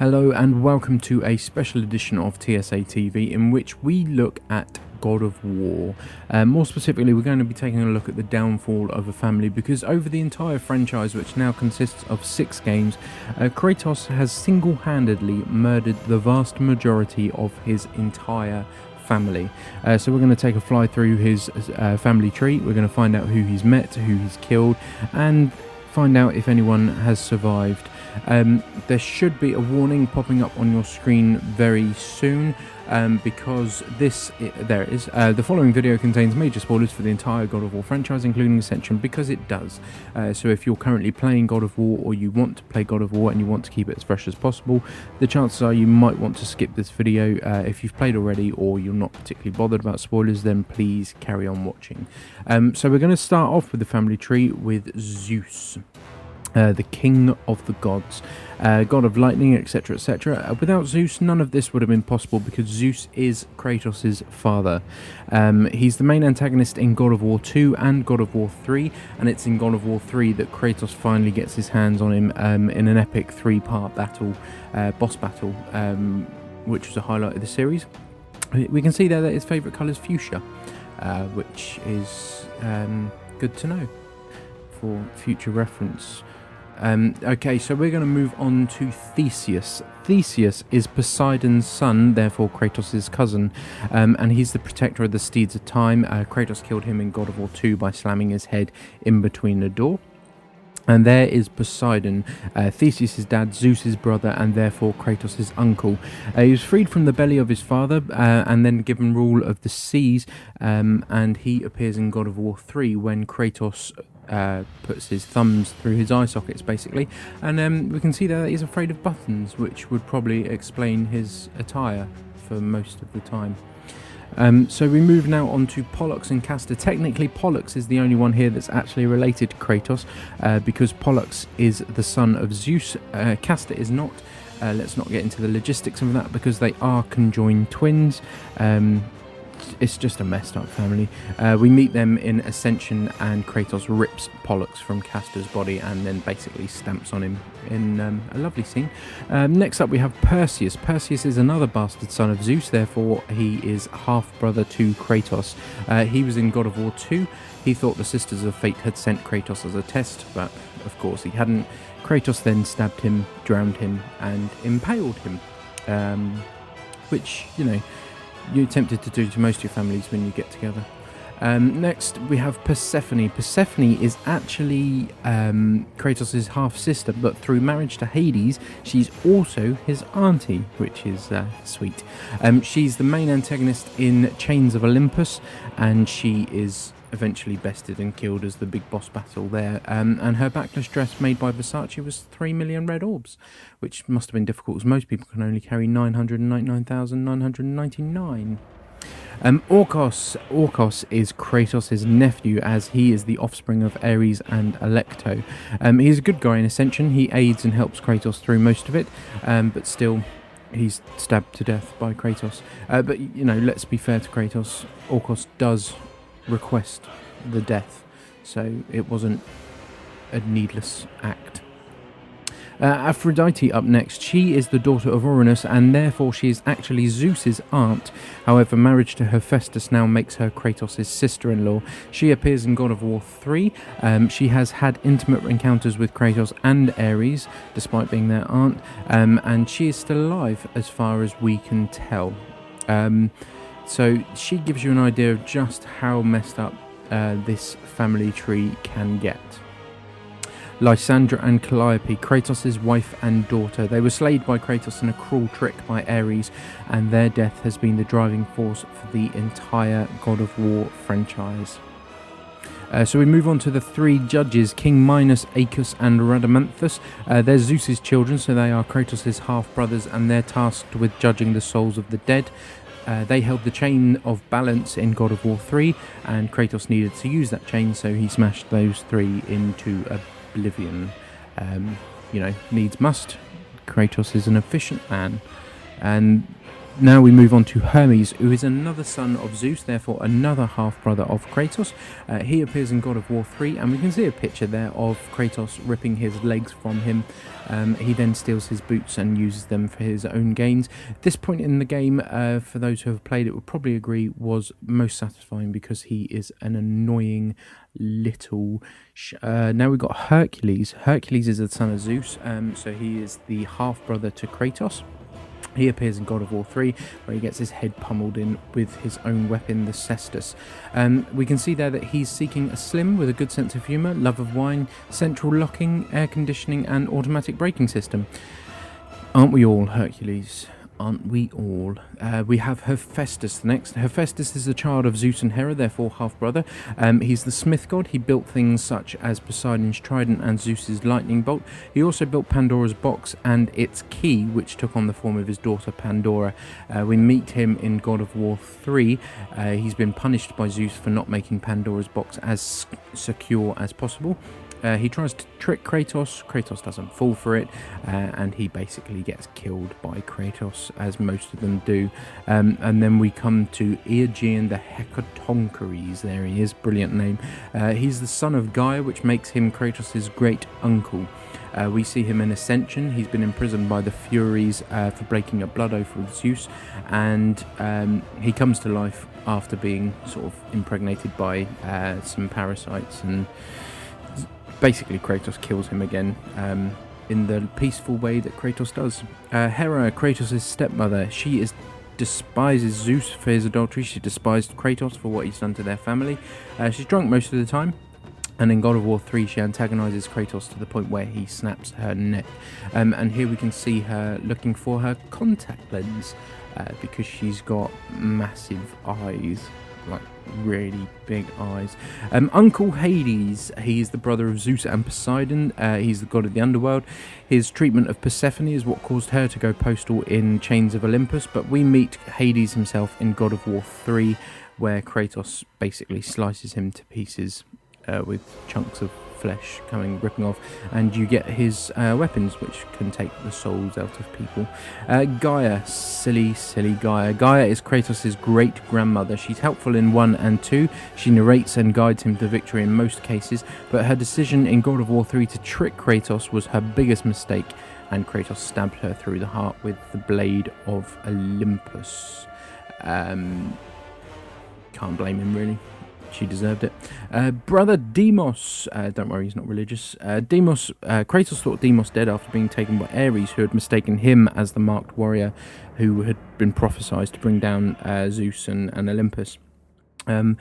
Hello and welcome to a special edition of TSA TV in which we look at God of War. More specifically, we're going to be taking a look at the downfall of a family, because over the entire franchise, which now consists of 6 games, Kratos has single-handedly murdered the vast majority of his entire family. So we're going to take a fly through his family tree. We're going to find out who he's met, who he's killed, and find out if anyone has survived. There should be a warning popping up on your screen very soon, because there it is. The following video contains major spoilers for the entire God of War franchise, including Ascension, because it does. So if you're currently playing God of War, or you want to play God of War and you want to keep it as fresh as possible, the chances are you might want to skip this video. If you've played already or you're not particularly bothered about spoilers, then please carry on watching. So we're going to start off with the family tree with Zeus. The king of the gods, god of lightning, etc, etc. Without Zeus, none of this would have been possible, because Zeus is Kratos' father. He's the main antagonist in God of War 2 and God of War 3, and it's in God of War 3 that Kratos finally gets his hands on him in an epic 3-part battle, boss battle, which was a highlight of the series. We can see there that his favourite colour is fuchsia, which is good to know for future reference. Okay, so we're going to move on to Theseus. Theseus is Poseidon's son, therefore Kratos' cousin, and he's the protector of the steeds of time. Kratos killed him in God of War 2 by slamming his head in between the door. And there is Poseidon, Theseus' dad, Zeus' brother, and therefore Kratos' uncle. He was freed from the belly of his father and then given rule of the seas, and he appears in God of War 3 when Kratos puts his thumbs through his eye sockets, basically, and we can see that he's afraid of buttons, which would probably explain his attire for most of the time. So we move now on to Pollux and Castor. Technically, Pollux is the only one here that's actually related to Kratos, because Pollux is the son of Zeus. Castor is not. Let's not get into the logistics of that, because they are conjoined twins. It's just a messed up family. We meet them in Ascension, and Kratos rips Pollux from Castor's body and then basically stamps on him in a lovely scene. Next up we have Perseus. Perseus is another bastard son of Zeus, therefore he is half-brother to Kratos. He was in God of War 2. He thought the Sisters of Fate had sent Kratos as a test, but of course he hadn't. Kratos then stabbed him, drowned him, and impaled him. Which, you know, you're tempted to do to most of your families when you get together. Next we have Persephone. Persephone is actually Kratos' half-sister, but through marriage to Hades, she's also his auntie, which is sweet. She's the main antagonist in Chains of Olympus, and she is eventually bested and killed as the big boss battle there. And her backless dress made by Versace was 3 million red orbs, which must have been difficult, as most people can only carry 999,999. Orcos is Kratos' nephew, as he is the offspring of Ares and Alecto. He's a good guy in Ascension. He aids and helps Kratos through most of it, but still he's stabbed to death by Kratos. But, you know, let's be fair to Kratos. Orcos does request the death, so it wasn't a needless act. Aphrodite up next. She is the daughter of Uranus, and therefore she is actually Zeus's aunt. However, marriage to Hephaestus now makes her Kratos' sister-in-law. She appears in God of War 3. She has had intimate encounters with Kratos and Ares, despite being their aunt, and she is still alive as far as we can tell. So she gives you an idea of just how messed up this family tree can get. Lysandra and Calliope, Kratos' wife and daughter. They were slayed by Kratos in a cruel trick by Ares, and their death has been the driving force for the entire God of War franchise. So we move on to the 3 judges, King Minos, Acus and Rhadamanthus. They're Zeus's children, so they are Kratos' half-brothers, and they're tasked with judging the souls of the dead. They held the chain of balance in God of War 3, and Kratos needed to use that chain, so he smashed those 3 into oblivion. You know, needs must. Kratos is an efficient man, and Now we move on to Hermes, who is another son of Zeus, therefore another half-brother of Kratos. He appears in God of War 3, and we can see a picture there of Kratos ripping his legs from him. He then steals his boots and uses them for his own gains. This point in the game, for those who have played it, would probably agree, was most satisfying because he is an annoying little... now we've got Hercules. Hercules is the son of Zeus, so he is the half-brother to Kratos. He appears in God of War 3, where he gets his head pummeled in with his own weapon, the cestus. We can see there that he's seeking a slim with a good sense of humour, love of wine, central locking, air conditioning and automatic braking system. Aren't we all, Hercules? Aren't we all? We have Hephaestus next. Hephaestus is the child of Zeus and Hera, therefore half-brother. He's the smith god. He built things such as Poseidon's trident and Zeus's lightning bolt. He also built Pandora's box and its key, which took on the form of his daughter Pandora. We meet him in God of War 3. He's been punished by Zeus for not making Pandora's box as secure as possible. He tries to trick Kratos. Kratos doesn't fall for it, and he basically gets killed by Kratos, as most of them do. And then we come to Aegean the Hecatoncheires. There he is, brilliant name. He's the son of Gaia, which makes him Kratos' great uncle. We see him in Ascension. He's been imprisoned by the Furies for breaking a blood oath with Zeus, and he comes to life after being sort of impregnated by some parasites, and basically Kratos kills him again in the peaceful way that Kratos does. Hera, Kratos' stepmother, she despises Zeus for his adultery. She despised Kratos for what he's done to their family. She's drunk most of the time. And in God of War 3, she antagonises Kratos to the point where he snaps her neck. And here we can see her looking for her contact lens because she's got massive eyes, like really big eyes. Uncle Hades, he's the brother of Zeus and Poseidon. He's the god of the underworld. His treatment of Persephone is what caused her to go postal in Chains of Olympus, but we meet Hades himself in God of War 3, where Kratos basically slices him to pieces with chunks of flesh ripping off, and you get his weapons, which can take the souls out of people. Gaia, silly Gaia. Gaia is Kratos' great-grandmother. She's helpful in 1 and 2. She narrates and guides him to victory in most cases, but her decision in God of War 3 to trick Kratos was her biggest mistake, and Kratos stabbed her through the heart with the blade of Olympus. Can't blame him, really. She deserved it. Brother Deimos, don't worry, he's not religious. Kratos thought Deimos dead after being taken by Ares, who had mistaken him as the marked warrior who had been prophesied to bring down Zeus and Olympus. When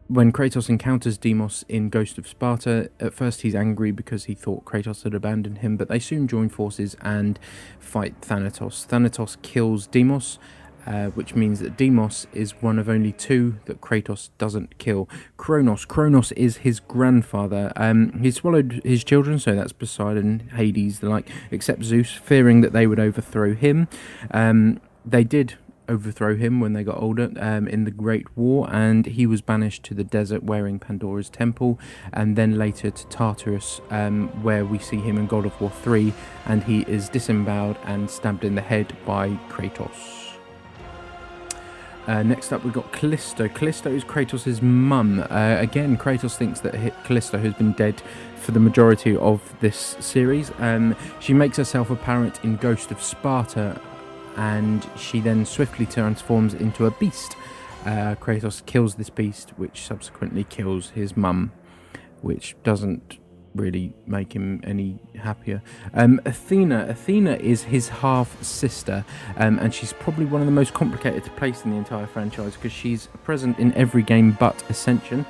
Kratos encounters Deimos in Ghost of Sparta, at first he's angry because he thought Kratos had abandoned him, but they soon join forces and fight Thanatos. Thanatos kills Deimos, which means that Deimos is one of only 2 that Kratos doesn't kill. Kronos is his grandfather. He swallowed his children, so that's Poseidon, Hades, the like, except Zeus, fearing that they would overthrow him. They did overthrow him when they got older in the Great War, and he was banished to the desert wearing Pandora's temple, and then later to Tartarus, where we see him in God of War 3, and he is disemboweled and stabbed in the head by Kratos. Next up, we've got Callisto. Callisto is Kratos' mum. Again, Kratos thinks that Callisto has been dead for the majority of this series. She makes herself apparent in Ghost of Sparta, and she then swiftly transforms into a beast. Kratos kills this beast, which subsequently kills his mum, which doesn't really make him any happier. Athena is his half sister, and she's probably one of the most complicated to place in the entire franchise because she's present in every game but Ascension.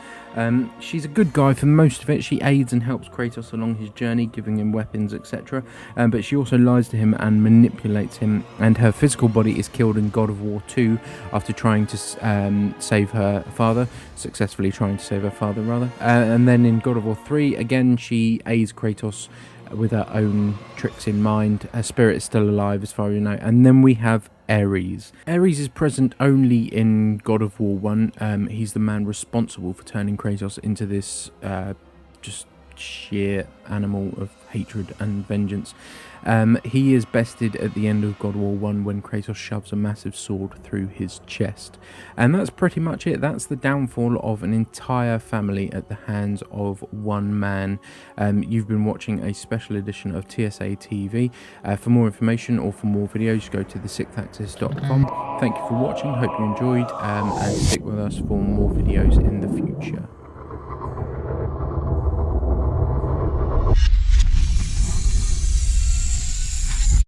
She's a good guy for most of it. She aids and helps Kratos along his journey, giving him weapons, etc. But she also lies to him and manipulates him, and her physical body is killed in God of War 2 after trying to save her father, successfully trying to save her father, rather. And then in God of War 3, again, she aids Kratos with her own tricks in mind. Her spirit is still alive, as far as you know. And then we have Ares. Ares is present only in God of War 1. He's the man responsible for turning Kratos into this just sheer animal of hatred and vengeance. He is bested at the end of God of War 1 when Kratos shoves a massive sword through his chest. And that's pretty much it. That's the downfall of an entire family at the hands of one man. You've been watching a special edition of TSA TV. For more information or for more videos, go to thesixthaxis.com. Thank you for watching, hope you enjoyed, and stick with us for more videos in the future.